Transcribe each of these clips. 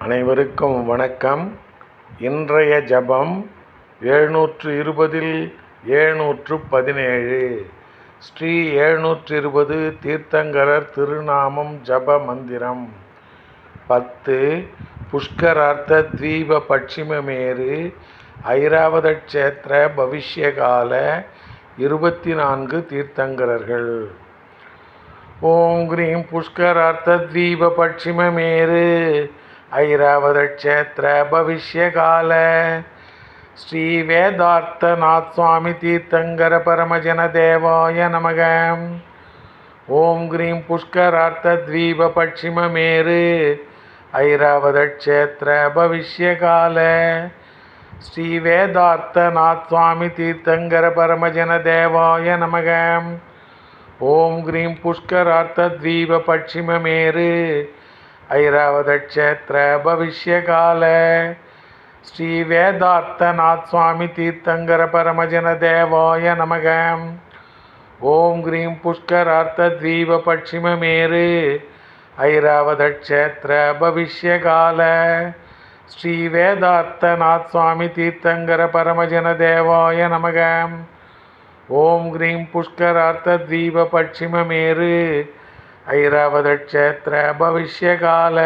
அனைவருக்கும் வணக்கம். இன்றைய ஜபம் 720 717 ஸ்ரீ 720 தீர்த்தங்கரர் திருநாமம் ஜப மந்திரம் 10 புஷ்கரார்த்த தீப பட்சிமமேரு ஐராவத க்ஷேத்திர பவிஷ்யகால 24 தீர்த்தங்கரர்கள். ஓம் கிரீம் புஷ்கரார்த்த தீப பட்சிமமேரு ஐராவத க்ஷேத்திர பவிஷ்யகால ஸ்ரீ வேதார்த்தநாத் சுவாமி தீர்த்தங்கர பரமஜன தேவாய நமக. ஓம் கிரீம் புஷ்கரார்த்த தீப பட்சிமமேரு ஐராவத க்ஷேத்திர பவிஷ்யகால ஸ்ரீ வேதார்த்தநாத் சுவாமி தீர்த்தங்கர பரமஜன தேவாய நமக. ஓம் கிரீம் புஷ்கரார்த்த தீப பட்சிமமேரு ஐராவத க்ஷேத்திர பவிஷ்யகால ஸ்ரீ வேதார்த்தநாத் சுவாமி தீர்த்தங்கர பரமஜன தேவாய நமக. ஓம் கிரீம் புஷ்கரார்த்த தீப பட்சிமமேரு ஐராவத க்ஷேத்திர பவிஷ்யகால ஸ்ரீ வேதார்த்தநாத் சுவாமி தீர்த்தங்கர பரமஜன தேவாய நமக. ஓம் கிரீம் புஷ்கரார்த்த தீப பட்சிமமேரு ஐராவத க்ஷேத்திர பவிஷ்யகால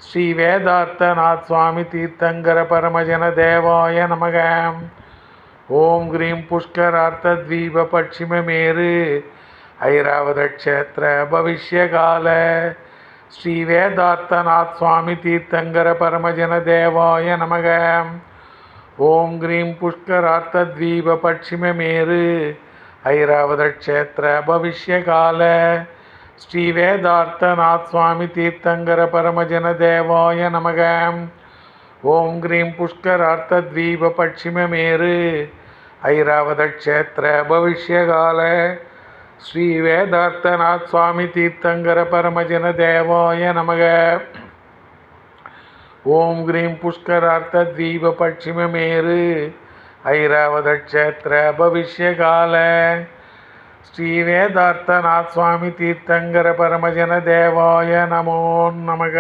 ஸ்ரீ வேதார்த்தநாத் சுவாமி தீர்த்தங்கர பரமஜன தேவாய நமக. ஓம் கிரீம் புஷ்கரார்த்த தீப பட்சிமமேரு ஐராவத க்ஷேத்திர பவிஷ்யகால ஸ்ரீ வேதார்த்தநாத் சுவாமி தீர்த்தங்கர பரமஜன தேவாய நமக. ஓம் கிரீம் புஷ்கரார்த்த தீப பட்சிமமேரு ஐராவத க்ஷேத்திர பவிஷ்யகால ஸ்ரீ வேதார்த்தநாத் சுவாமி தீர்த்தங்கர பரமஜன தேவாய நமக. ஓம் கிரீம் புஷ்கரார்த்த தீப பட்சிமமேரு ஐராவத க்ஷேத்திர பவிஷ்யகால ஸ்ரீ வேதார்த்தநாத் சுவாமி தீர்த்தங்கர பரமஜன தேவாய நமக. ஓம் கிரீம் புஷ்கரார்த்த தீப பட்சிமமேரு ஐராவத க்ஷேத்திர பவிஷ்யகால ஸ்ரீ வேதார்த்தநாத் சுவாமி தீர்த்தங்கர பரமஜன தேவாய நமோ நமக.